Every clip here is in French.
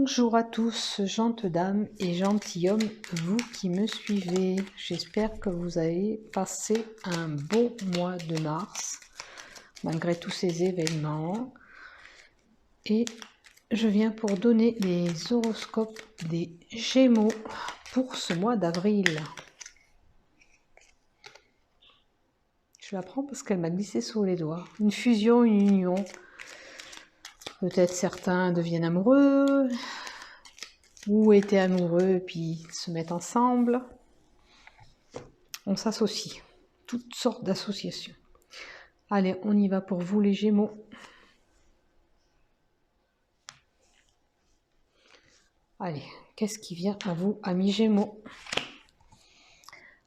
Bonjour à tous, gentes dames et gentilshommes, vous qui me suivez. J'espère que vous avez passé un bon mois de mars, malgré tous ces événements. Et je viens pour donner les horoscopes des Gémeaux pour ce mois d'avril. Je la prends parce qu'elle m'a glissé sous les doigts. Une fusion, une union. Peut-être certains deviennent amoureux, ou étaient amoureux puis se mettent ensemble. On s'associe, toutes sortes d'associations. Allez, on y va pour vous les Gémeaux. Allez, qu'est-ce qui vient à vous, amis Gémeaux?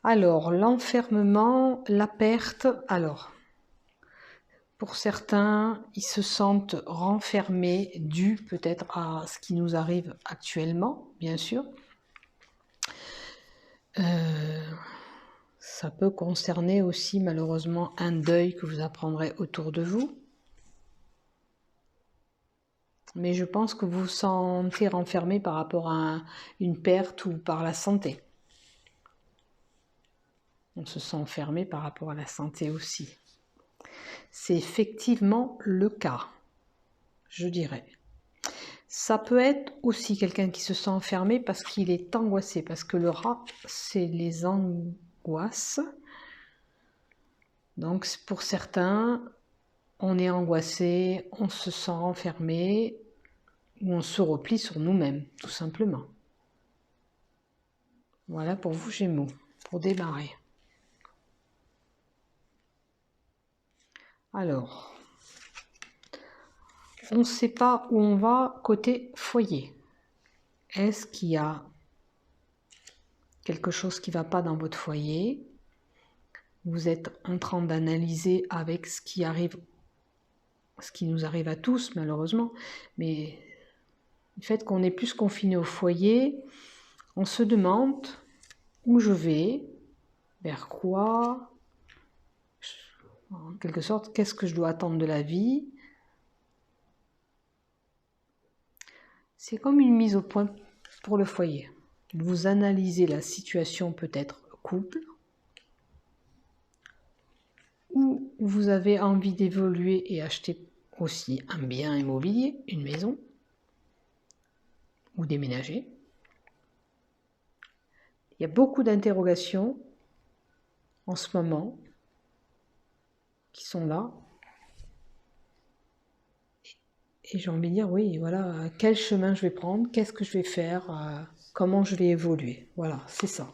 Alors, l'enfermement, la perte. Alors, pour certains, ils se sentent renfermés, dû peut-être à ce qui nous arrive actuellement, bien sûr. Ça peut concerner aussi malheureusement un deuil que vous apprendrez autour de vous. Mais je pense que vous vous sentez renfermé par rapport à une perte ou par la santé. On se sent enfermé par rapport à la santé aussi. C'est effectivement le cas, je dirais. Ça peut être aussi quelqu'un qui se sent enfermé parce qu'il est angoissé, parce que le rat, c'est les angoisses. Donc pour certains, on est angoissé, on se sent renfermé, ou on se replie sur nous-mêmes, tout simplement. Voilà pour vous Gémeaux, pour démarrer. Alors, on ne sait pas où on va côté foyer. Est-ce qu'il y a quelque chose qui ne va pas dans votre foyer? Vous êtes en train d'analyser avec ce qui nous arrive à tous malheureusement, mais le fait qu'on est plus confiné au foyer, on se demande où je vais, vers quoi, en quelque sorte, qu'est-ce que je dois attendre de la vie. C'est comme une mise au point pour le foyer. Vous analysez la situation peut-être couple, ou vous avez envie d'évoluer et acheter aussi un bien immobilier, une maison, ou déménager. Il y a beaucoup d'interrogations en ce moment qui sont là. Et j'ai envie de dire, oui, voilà, quel chemin je vais prendre, qu'est-ce que je vais faire, comment je vais évoluer. Voilà, c'est ça.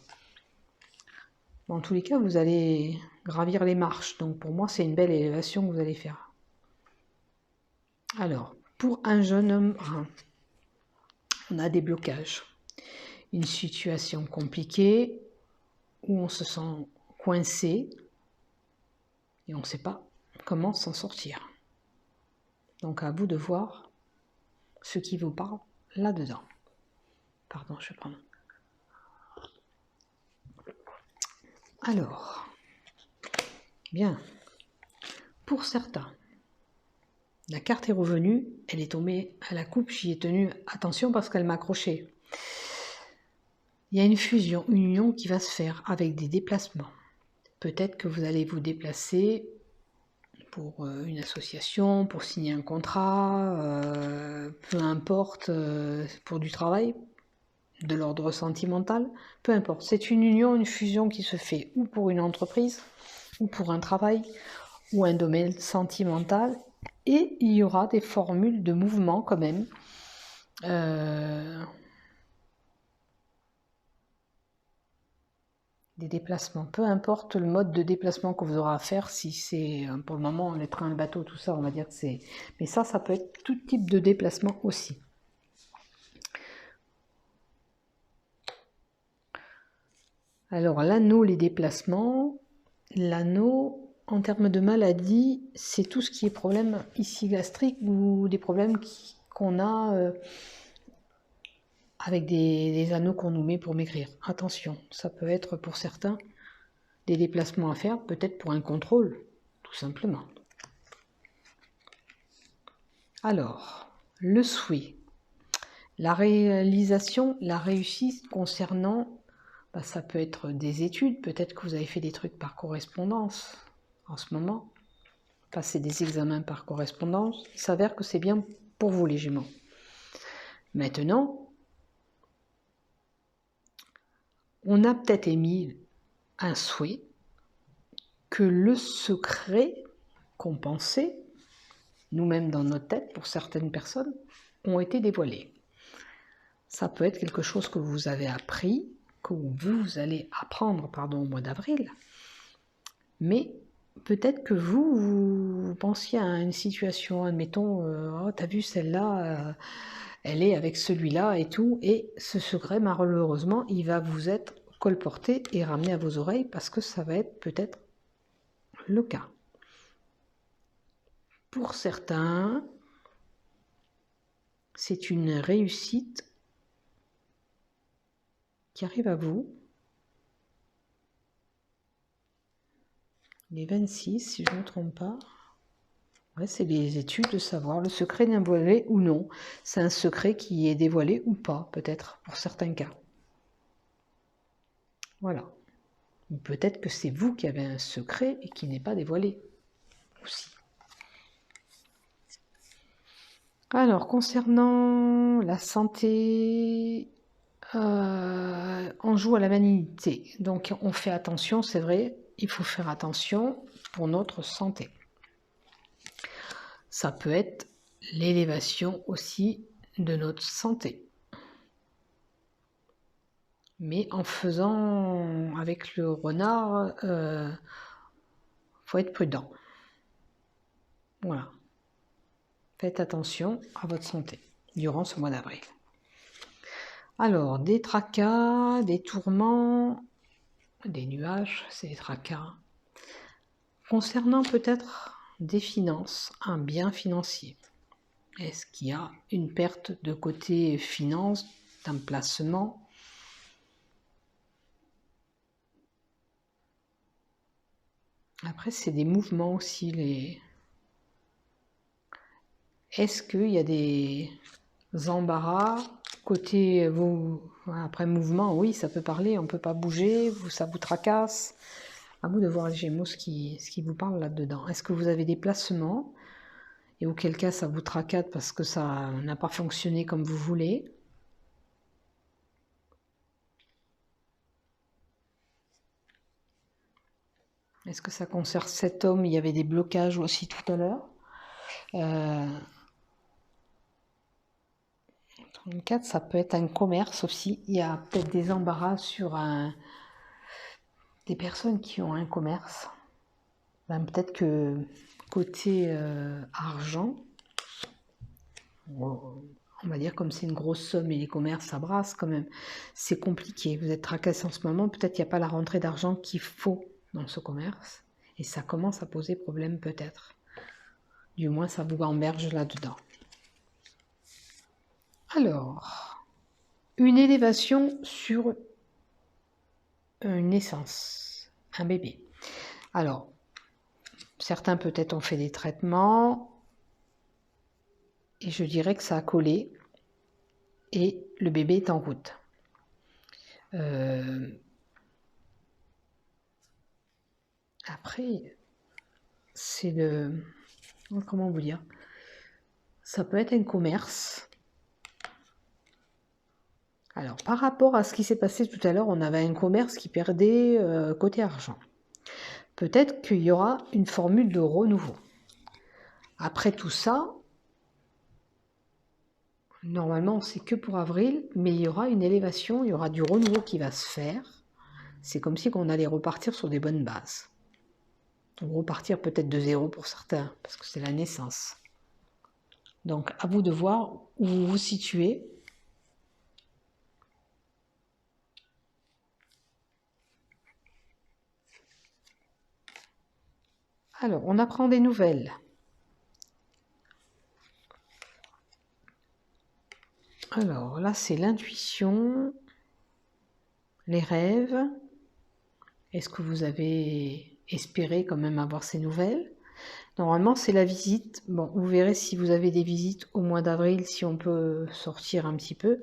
Dans tous les cas, vous allez gravir les marches. Donc pour moi, c'est une belle élévation que vous allez faire. Alors, pour un jeune homme, on a des blocages. Une situation compliquée où on se sent coincé et on ne sait pas comment s'en sortir. Donc à vous de voir ce qui vous parle là-dedans. Pardon, je vais prendre. Alors, bien, pour certains, la carte est revenue, elle est tombée à la coupe, j'y ai tenu attention parce qu'elle m'accrochait. Il y a une fusion, une union qui va se faire avec des déplacements. Peut-être que vous allez vous déplacer pour une association, pour signer un contrat, peu importe, pour du travail, de l'ordre sentimental, peu importe. C'est une union, une fusion qui se fait ou pour une entreprise, ou pour un travail, ou un domaine sentimental, et il y aura des formules de mouvement quand même. Des déplacements, peu importe le mode de déplacement que vous aurez à faire, si c'est pour le moment les trains, le bateau, tout ça, on va dire que c'est... Mais ça peut être tout type de déplacement aussi. Alors l'anneau, les déplacements, l'anneau, en termes de maladie, c'est tout ce qui est problème ici gastrique ou des problèmes qu'on a avec des anneaux qu'on nous met pour maigrir. Attention, ça peut être pour certains des déplacements à faire, peut-être pour un contrôle, tout simplement. Alors, le souhait. La réalisation, la réussite concernant, ça peut être des études, peut-être que vous avez fait des trucs par correspondance en ce moment, passer des examens par correspondance, il s'avère que c'est bien pour vous les Gémeaux. Maintenant, on a peut-être émis un souhait que le secret qu'on pensait, nous-mêmes dans notre tête, pour certaines personnes, ont été dévoilés. Ça peut être quelque chose que vous avez appris, que vous allez apprendre au mois d'avril, mais peut-être que vous pensiez à une situation, admettons, oh, t'as vu celle-là, elle est avec celui-là et tout, et ce secret, malheureusement, il va vous être colporté et ramené à vos oreilles parce que ça va être peut-être le cas. Pour certains, c'est une réussite qui arrive à vous. Les 26, si je ne me trompe pas. Ouais, c'est les études de savoir le secret dévoilé ou non. C'est un secret qui est dévoilé ou pas, peut-être, pour certains cas. Voilà. Ou peut-être que c'est vous qui avez un secret et qui n'est pas dévoilé aussi. Alors, concernant la santé, on joue à la vanité. Donc, on fait attention, c'est vrai, il faut faire attention pour notre santé. Ça peut être l'élévation aussi de notre santé. Mais en faisant avec le renard, faut être prudent. Voilà. Faites attention à votre santé durant ce mois d'avril. Alors, des tracas, des tourments, des nuages, c'est des tracas. Concernant peut-être des finances, un bien financier. Est-ce qu'il y a une perte de côté finance, d'un placement ? Après, c'est des mouvements aussi. Est-ce qu'il y a des embarras côté vous? Après mouvement, oui, ça peut parler, on ne peut pas bouger, ça vous tracasse. À vous de voir les Gémeaux ce qui vous parle là-dedans. Est-ce que vous avez des placements et auquel cas ça vous tracasse parce que ça n'a pas fonctionné comme vous voulez? Est-ce que ça concerne cet homme? Il y avait des blocages aussi tout à l'heure. 34, ça peut être un commerce aussi. Il y a peut-être des embarras sur des personnes qui ont un commerce. Peut-être que côté argent, on va dire comme c'est une grosse somme et les commerces, ça brasse quand même. C'est compliqué. Vous êtes tracassé en ce moment. Peut-être qu'il n'y a pas la rentrée d'argent qu'il faut dans ce commerce. Et ça commence à poser problème peut-être. Du moins, ça vous gamberge là-dedans. Alors, une élévation sur une naissance, un bébé. Alors, certains peut-être ont fait des traitements et je dirais que ça a collé et le bébé est en route. Après, c'est comment vous dire? Ça peut être un commerce. Alors, par rapport à ce qui s'est passé tout à l'heure, on avait un commerce qui perdait côté argent. Peut-être qu'il y aura une formule de renouveau. Après tout ça, normalement, c'est que pour avril, mais il y aura une élévation, il y aura du renouveau qui va se faire. C'est comme si on allait repartir sur des bonnes bases. Donc repartir peut-être de zéro pour certains, parce que c'est la naissance. Donc à vous de voir où vous vous situez. Alors, on apprend des nouvelles. Alors là, c'est l'intuition, les rêves. Est-ce que vous avez espéré quand même avoir ces nouvelles? Normalement, c'est la visite. Bon, vous verrez si vous avez des visites au mois d'avril, si on peut sortir un petit peu,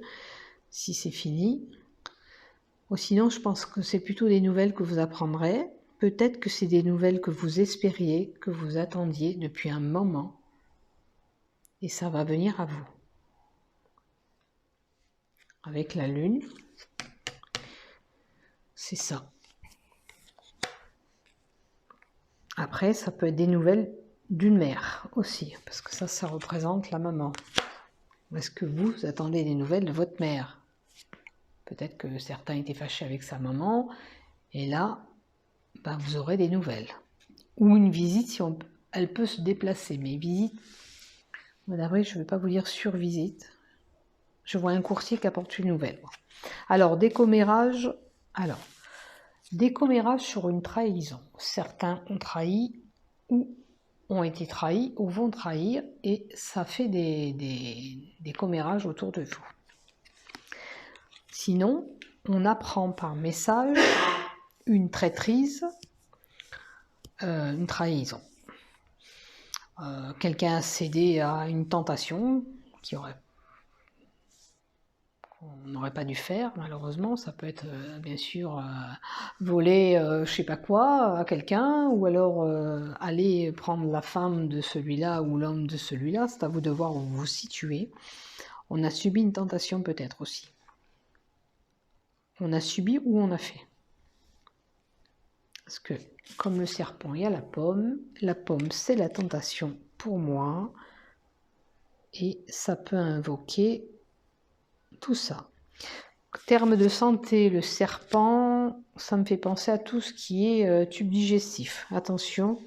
si c'est fini. Ou sinon, je pense que c'est plutôt des nouvelles que vous apprendrez. Peut-être que c'est des nouvelles que vous espériez, que vous attendiez depuis un moment. Et ça va venir à vous. Avec la lune, c'est ça. Après, ça peut être des nouvelles d'une mère aussi, parce que ça représente la maman. Est-ce que vous attendez des nouvelles de votre mère? Peut-être que certains étaient fâchés avec sa maman, et là, ben, vous aurez des nouvelles. Ou une visite, si elle peut se déplacer. Mais visite, mois d'avril, je ne vais pas vous dire sur visite. Je vois un coursier qui apporte une nouvelle. Alors, décommérage sur une trahison. Certains ont trahi ou ont été trahis ou vont trahir et ça fait des commérages autour de vous. Sinon, on apprend par message une traîtrise, une trahison. Quelqu'un a cédé à une tentation qu'on n'aurait pas dû faire, malheureusement. Ça peut être bien sûr voler je sais pas quoi à quelqu'un, ou alors aller prendre la femme de celui-là ou l'homme de celui-là. C'est à vous de voir où vous vous situez. On a subi une tentation peut-être aussi. On a subi ou on a fait. Parce que comme le serpent, il y a la pomme. La pomme, c'est la tentation pour moi. Et ça peut invoquer tout ça. Terme de santé, le serpent, ça me fait penser à tout ce qui est tube digestif. Attention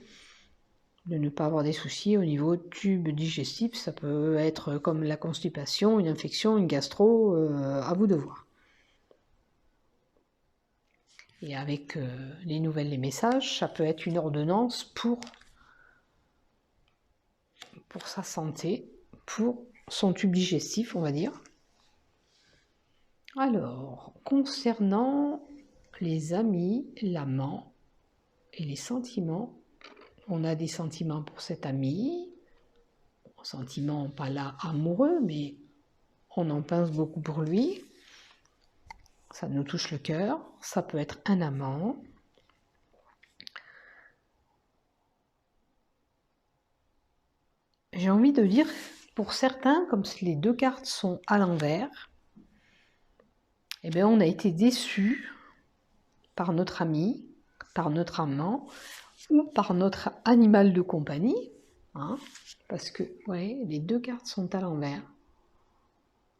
de ne pas avoir des soucis au niveau tube digestif. Ça peut être comme la constipation, une infection, une gastro, à vous de voir. Et avec les nouvelles, les messages, ça peut être une ordonnance pour sa santé, pour son tube digestif, on va dire. Alors, concernant les amis, l'amant et les sentiments, on a des sentiments pour cet ami, sentiments pas là amoureux, mais on en pense beaucoup pour lui. Ça nous touche le cœur. Ça peut être un amant. J'ai envie de dire, pour certains, comme si les deux cartes sont à l'envers, eh bien, on a été déçu par notre ami, par notre amant, ou par notre animal de compagnie, hein, parce que, ouais, les deux cartes sont à l'envers.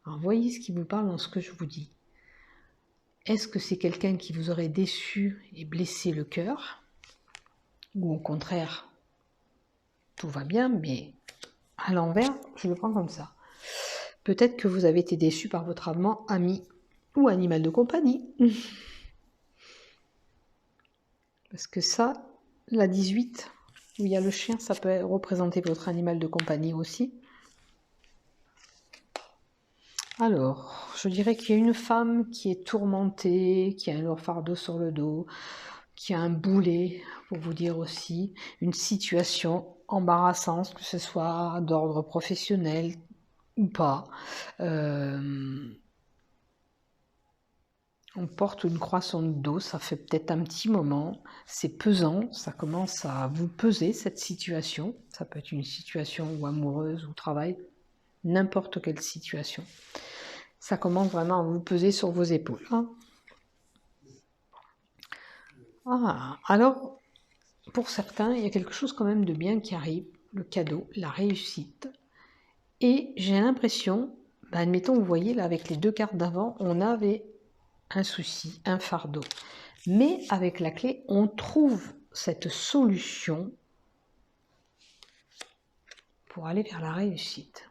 Alors, voyez ce qui vous parle dans ce que je vous dis. Est-ce que c'est quelqu'un qui vous aurait déçu et blessé le cœur? Ou au contraire, tout va bien, mais à l'envers, je le prends comme ça. Peut-être que vous avez été déçu par votre amant, ami ou animal de compagnie. Parce que ça, la 18, où il y a le chien, ça peut représenter votre animal de compagnie aussi. Alors, je dirais qu'il y a une femme qui est tourmentée, qui a un lourd fardeau sur le dos, qui a un boulet, pour vous dire aussi, une situation embarrassante, que ce soit d'ordre professionnel ou pas. On porte une croix sur le dos, ça fait peut-être un petit moment, c'est pesant, ça commence à vous peser cette situation. Ça peut être une situation ou amoureuse ou travail, n'importe quelle situation. Ça commence vraiment à vous peser sur vos épaules. Hein. Ah, alors, pour certains, il y a quelque chose quand même de bien qui arrive, le cadeau, la réussite. Et j'ai l'impression, admettons, vous voyez, là, avec les deux cartes d'avant, on avait un souci, un fardeau. Mais avec la clé, on trouve cette solution pour aller vers la réussite.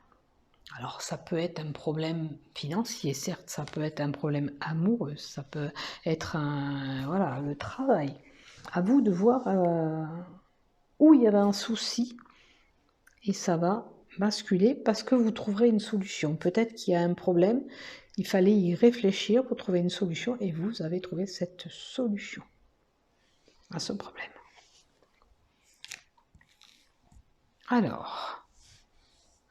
Alors, ça peut être un problème financier, certes, ça peut être un problème amoureux, ça peut être voilà, le travail. À vous de voir où il y avait un souci et ça va basculer parce que vous trouverez une solution. Peut-être qu'il y a un problème, il fallait y réfléchir pour trouver une solution et vous avez trouvé cette solution à ce problème. Alors,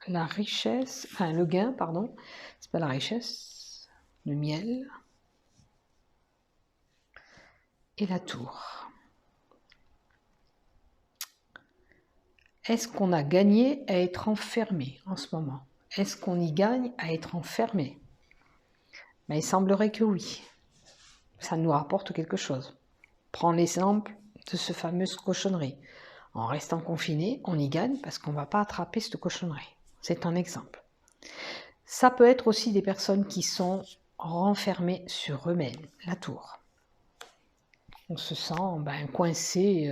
la richesse, enfin le gain, pardon, c'est pas la richesse, le miel et la tour. Est-ce qu'on a gagné à être enfermé en ce moment? Est-ce qu'on y gagne à être enfermé? Mais il semblerait que oui. Ça nous rapporte quelque chose. Prends l'exemple de ce fameuse cochonnerie. En restant confiné, on y gagne parce qu'on ne va pas attraper cette cochonnerie. C'est un exemple. Ça peut être aussi des personnes qui sont renfermées sur eux-mêmes, la tour. On se sent coincé,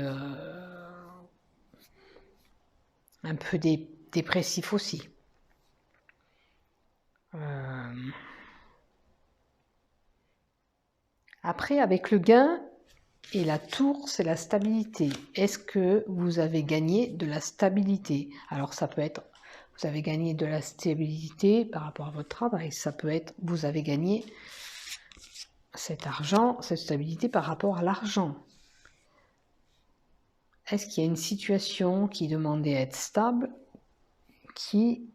un peu dépressif aussi. Après, avec le gain et la tour, c'est la stabilité. Est-ce que vous avez gagné de la stabilité? Alors ça peut être, vous avez gagné de la stabilité par rapport à votre travail. Ça peut être, vous avez gagné cet argent, cette stabilité par rapport à l'argent. Est-ce qu'il y a une situation qui demandait à être stable, qui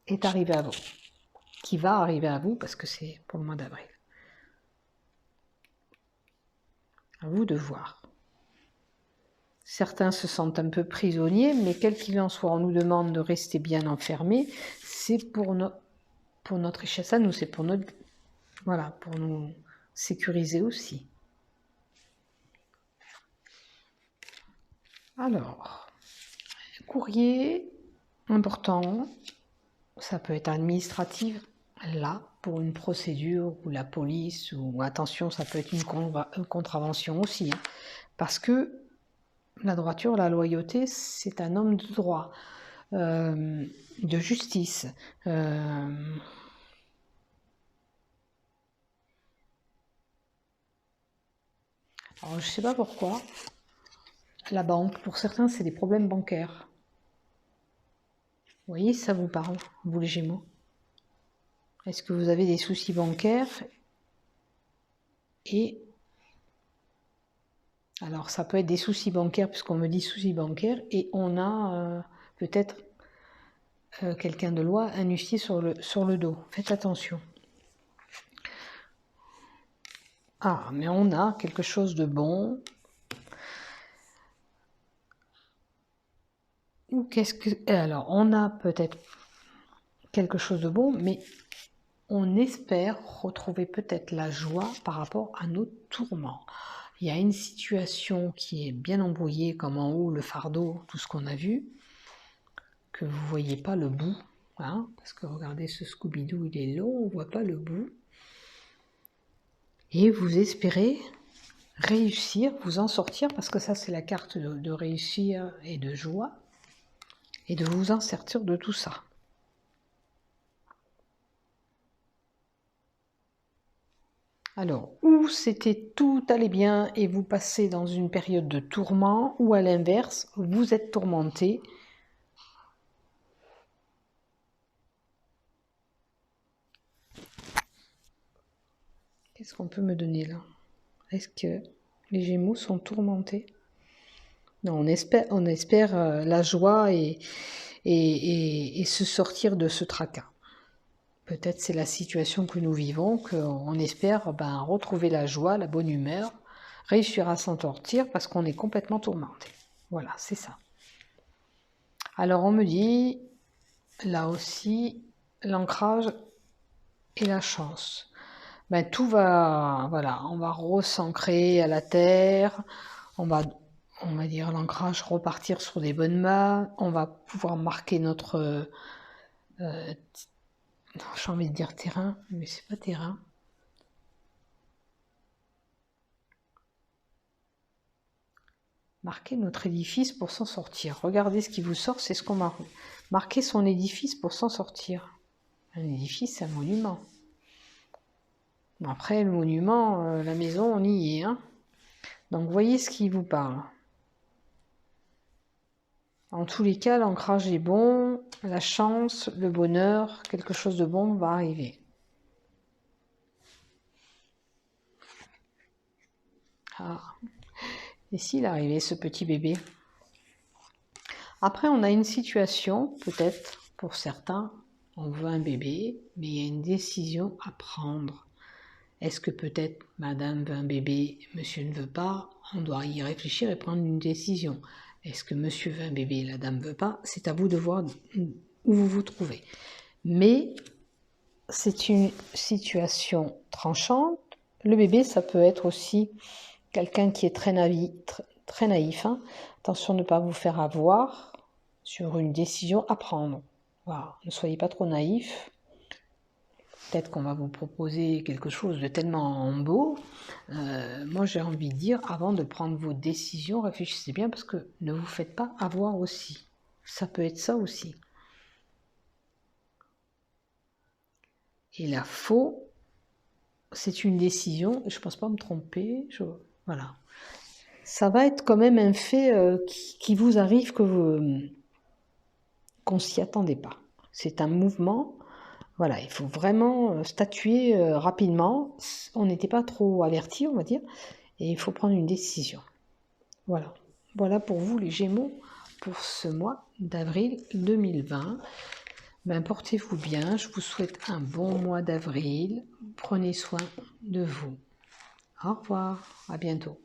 est arrivée à vous, qui va arriver à vous parce que c'est pour le mois d'avril? À vous de voir. Certains se sentent un peu prisonniers, mais quel qu'il en soit, on nous demande de rester bien enfermés. C'est pour notre richesse à nous, c'est pour notre, voilà, pour nous sécuriser aussi. Alors, courrier important, ça peut être administratif, là, pour une procédure, ou la police, ou attention, ça peut être une contravention aussi, hein, parce que la droiture, la loyauté, c'est un homme de droit, de justice. Alors, je ne sais pas pourquoi. La banque, pour certains, c'est des problèmes bancaires. Vous voyez, ça vous parle, vous les Gémeaux. Est-ce que vous avez des soucis bancaires? Et alors, ça peut être des soucis bancaires, puisqu'on me dit soucis bancaires, et on a peut-être quelqu'un de loi, un huissier sur le dos. Faites attention. Ah, mais on a quelque chose de bon. Ou qu'est-ce que... Alors, on a peut-être quelque chose de bon, mais on espère retrouver peut-être la joie par rapport à nos tourments. Il y a une situation qui est bien embrouillée, comme en haut, le fardeau, tout ce qu'on a vu, que vous ne voyez pas le bout, hein, parce que regardez, ce Scooby-Doo, il est long, on ne voit pas le bout. Et vous espérez réussir, vous en sortir, parce que ça, c'est la carte de réussir et de joie, et de vous en sortir de tout ça. Alors, ou c'était tout allait bien et vous passez dans une période de tourment, ou à l'inverse, vous êtes tourmenté. Qu'est-ce qu'on peut me donner là? Est-ce que les Gémeaux sont tourmentés? Non, on espère la joie et se sortir de ce tracas. Peut-être c'est la situation que nous vivons, qu'on espère retrouver la joie, la bonne humeur, réussir à s'en sortir parce qu'on est complètement tourmenté. Voilà, c'est ça. Alors on me dit, là aussi, l'ancrage et la chance. Tout va, voilà, on va recentrer à la terre, on va dire l'ancrage, repartir sur des bonnes mains, on va pouvoir marquer notre, j'ai envie de dire terrain, mais c'est pas terrain. Marquer notre édifice pour s'en sortir. Regardez ce qui vous sort, c'est ce qu'on marque. Marquer son édifice pour s'en sortir. Un édifice, c'est un monument. Après, le monument, la maison, on y est. Hein. Donc, voyez ce qui vous parle. En tous les cas, l'ancrage est bon, la chance, le bonheur, quelque chose de bon va arriver. Ah. Et s'il arrivait, ce petit bébé? Après, on a une situation, peut-être pour certains, on veut un bébé, mais il y a une décision à prendre. Est-ce que peut-être madame veut un bébé, monsieur ne veut pas? On doit y réfléchir et prendre une décision. Est-ce que monsieur veut un bébé, la dame ne veut pas? C'est à vous de voir où vous vous trouvez. Mais c'est une situation tranchante. Le bébé, ça peut être aussi quelqu'un qui est très naïf. Hein. Attention de ne pas vous faire avoir sur une décision à prendre. Voilà. Ne soyez pas trop naïf. Peut-être qu'on va vous proposer quelque chose de tellement beau. Moi, j'ai envie de dire, avant de prendre vos décisions, réfléchissez bien parce que ne vous faites pas avoir aussi. Ça peut être ça aussi. Et la faux, c'est une décision, je ne pense pas me tromper. Voilà. Ça va être quand même un fait qui vous arrive qu'on s'y attendait pas. C'est un mouvement. Voilà, il faut vraiment statuer rapidement. On n'était pas trop averti, on va dire, et il faut prendre une décision. Voilà. Voilà pour vous les Gémeaux pour ce mois d'avril 2020. Ben, portez-vous bien, je vous souhaite un bon mois d'avril. Prenez soin de vous. Au revoir, à bientôt.